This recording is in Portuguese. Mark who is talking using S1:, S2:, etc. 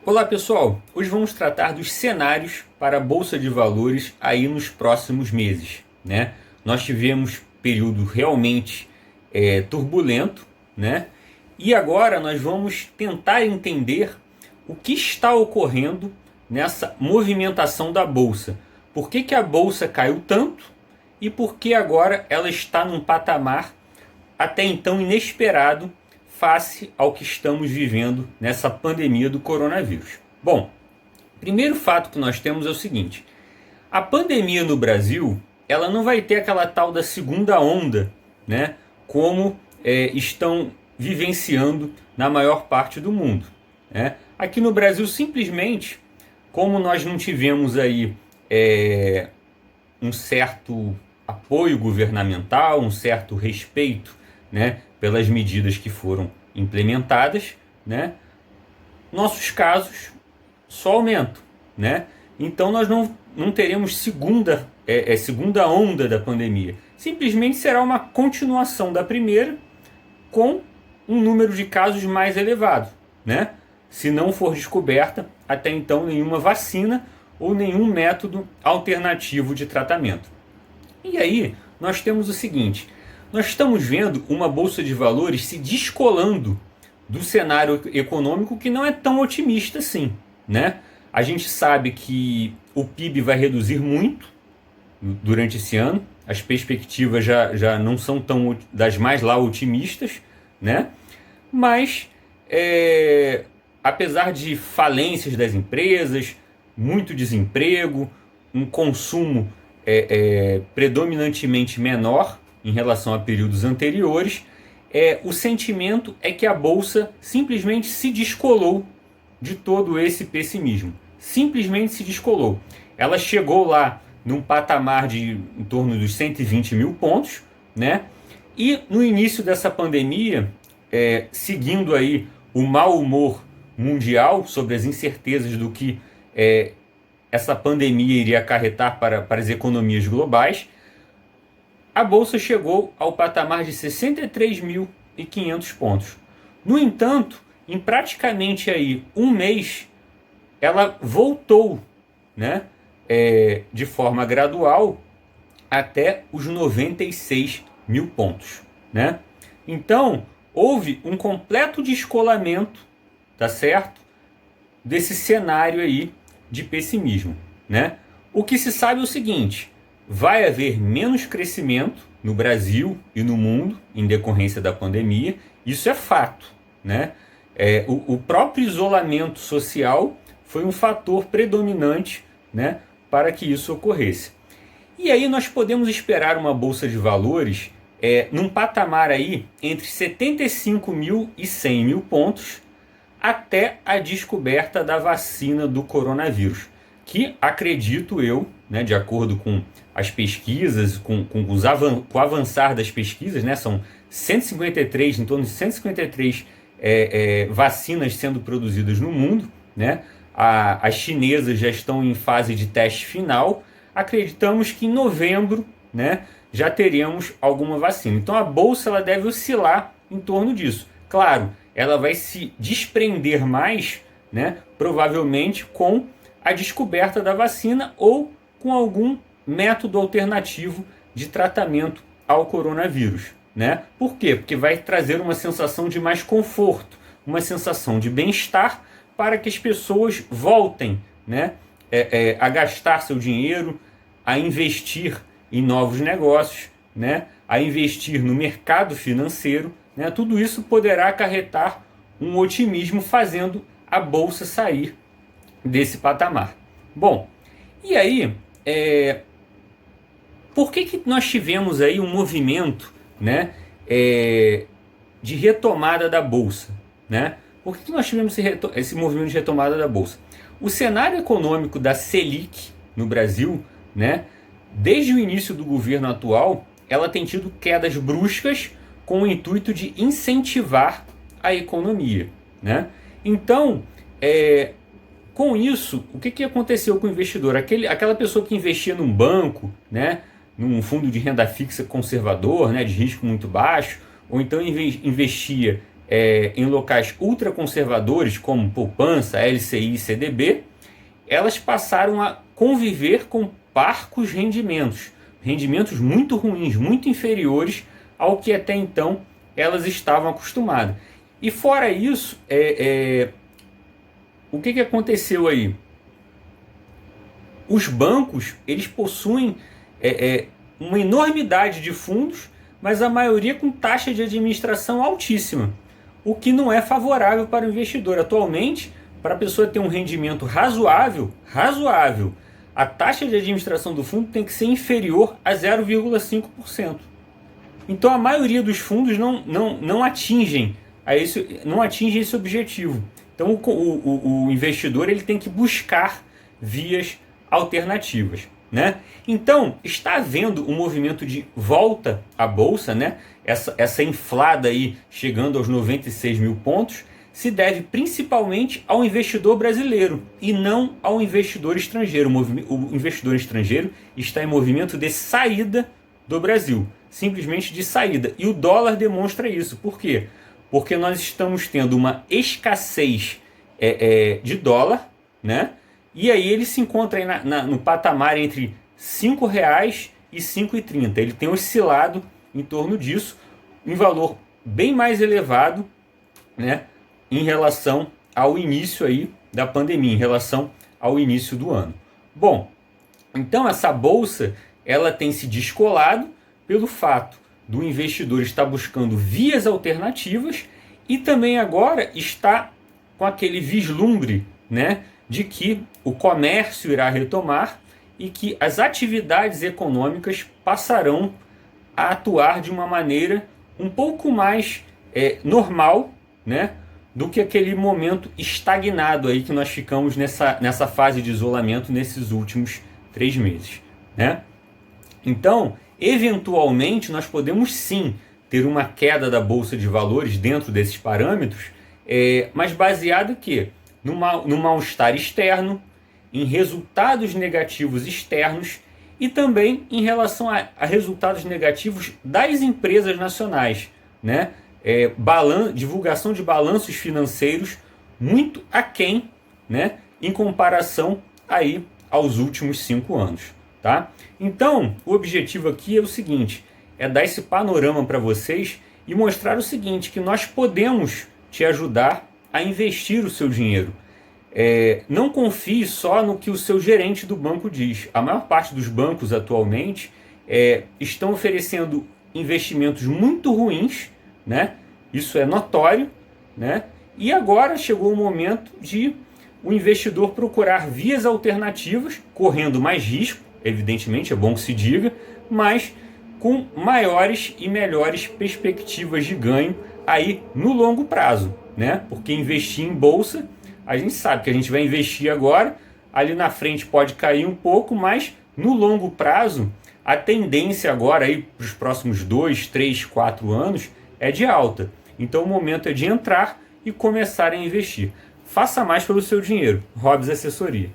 S1: Olá pessoal, hoje vamos tratar dos cenários para a Bolsa de Valores aí nos próximos meses, né? Nós tivemos período realmente turbulento, né? E agora nós vamos tentar entender o que está ocorrendo nessa movimentação da Bolsa. Por que a Bolsa caiu tanto e por que agora ela está num patamar até então inesperado face ao que estamos vivendo nessa pandemia do coronavírus. Bom, primeiro fato que nós temos é o seguinte: a pandemia no Brasil, ela não vai ter aquela tal da segunda onda, né, como estão vivenciando na maior parte do mundo, né? Aqui no Brasil, simplesmente, como nós não tivemos aí um certo apoio governamental, um certo respeito, né, pelas medidas que foram implementadas, né, nossos casos só aumentam, né? Então nós não teremos segunda onda da pandemia. Simplesmente será uma continuação da primeira com um número de casos mais elevado, né? Se não for descoberta até então nenhuma vacina ou nenhum método alternativo de tratamento. E aí nós temos o seguinte: nós estamos vendo uma bolsa de valores se descolando do cenário econômico que não é tão otimista assim, né? A gente sabe que o PIB vai reduzir muito durante esse ano, as perspectivas já não são tão das mais lá otimistas, né? Mas apesar de falências das empresas, muito desemprego, um consumo predominantemente menor em relação a períodos anteriores, o sentimento é que a Bolsa simplesmente se descolou de todo esse pessimismo. Simplesmente se descolou. Ela chegou lá num patamar de em torno dos 120 mil pontos, né? E no início dessa pandemia, seguindo aí o mau humor mundial sobre as incertezas do que essa pandemia iria acarretar para as economias globais, a Bolsa chegou ao patamar de 63.500 pontos. No entanto, em praticamente aí um mês, ela voltou, né, de forma gradual até os 96 mil pontos, né? Então, houve um completo descolamento, tá certo? Desse cenário aí de pessimismo, né? O que se sabe é o seguinte: vai haver menos crescimento no Brasil e no mundo em decorrência da pandemia. Isso é fato, né? O próprio isolamento social foi um fator predominante, né, para que isso ocorresse. E aí nós podemos esperar uma bolsa de valores num patamar aí entre 75 mil e 100 mil pontos até a descoberta da vacina do coronavírus, que acredito eu, né, de acordo com as pesquisas, com o avançar das pesquisas, né, são 153, em torno de 153 vacinas sendo produzidas no mundo, né? As chinesas já estão em fase de teste final. Acreditamos que em novembro, né, já teremos alguma vacina. Então a bolsa ela deve oscilar em torno disso. Claro, ela vai se desprender mais, né, provavelmente com a descoberta da vacina ou com algum método alternativo de tratamento ao coronavírus, né? Por quê? Porque vai trazer uma sensação de mais conforto, uma sensação de bem-estar para que as pessoas voltem, né, a gastar seu dinheiro, a investir em novos negócios, né, a investir no mercado financeiro, né? Tudo isso poderá acarretar um otimismo fazendo a bolsa sair desse patamar. Bom, e aí, por que nós tivemos aí um movimento, né, de retomada da bolsa, né? Por que nós tivemos esse movimento de retomada da bolsa? O cenário econômico da Selic no Brasil, né, desde o início do governo atual, ela tem tido quedas bruscas com o intuito de incentivar a economia, né? Então, com isso, o que aconteceu com o investidor? Aquela pessoa que investia num banco, né, num fundo de renda fixa conservador, né, de risco muito baixo, ou então investia em locais ultraconservadores, como poupança, LCI e CDB, elas passaram a conviver com parcos rendimentos, rendimentos muito ruins, muito inferiores ao que até então elas estavam acostumadas. E fora isso, o que aconteceu aí? Os bancos, eles possuem uma enormidade de fundos, mas a maioria com taxa de administração altíssima, o que não é favorável para o investidor. Atualmente, para a pessoa ter um rendimento razoável, a taxa de administração do fundo tem que ser inferior a 0,5%. Então a maioria dos fundos não atingem esse objetivo. Então o investidor ele tem que buscar vias alternativas, né? Então está havendo um movimento de volta à bolsa, né? Essa inflada aí chegando aos 96 mil pontos se deve principalmente ao investidor brasileiro e não ao investidor estrangeiro. O investidor estrangeiro está em movimento de saída do Brasil, simplesmente de saída. E o dólar demonstra isso. Por quê? Porque nós estamos tendo uma escassez de dólar, né? E aí ele se encontra aí no patamar entre R$ 5,00 e R$ 5,30. Ele tem oscilado em torno disso, em valor bem mais elevado, né, em relação ao início aí da pandemia, em relação ao início do ano. Bom, então essa bolsa ela tem se descolado pelo fato do investidor estar buscando vias alternativas e também agora está com aquele vislumbre, né, de que o comércio irá retomar e que as atividades econômicas passarão a atuar de uma maneira um pouco mais normal, né, do que aquele momento estagnado aí que nós ficamos nessa fase de isolamento nesses últimos 3 meses, né? Então, eventualmente, nós podemos sim ter uma queda da Bolsa de Valores dentro desses parâmetros, mas baseado em quê? No mal-estar externo, em resultados negativos externos e também em relação a resultados negativos das empresas nacionais, né? Divulgação de balanços financeiros muito aquém, né, em comparação aí aos últimos 5 anos. Tá? Então, o objetivo aqui é o seguinte, é dar esse panorama para vocês e mostrar o seguinte, que nós podemos te ajudar a investir o seu dinheiro. Não confie só no que o seu gerente do banco diz. A maior parte dos bancos atualmente estão oferecendo investimentos muito ruins, né? Isso é notório, né? E agora chegou o momento de o investidor procurar vias alternativas, correndo mais risco, evidentemente, é bom que se diga, mas com maiores e melhores perspectivas de ganho aí no longo prazo, né? Porque investir em bolsa, a gente sabe que a gente vai investir agora, ali na frente pode cair um pouco, mas no longo prazo, a tendência agora aí para os próximos 2, 3, 4 anos é de alta. Então o momento é de entrar e começar a investir. Faça mais pelo seu dinheiro. Hobbs Assessoria.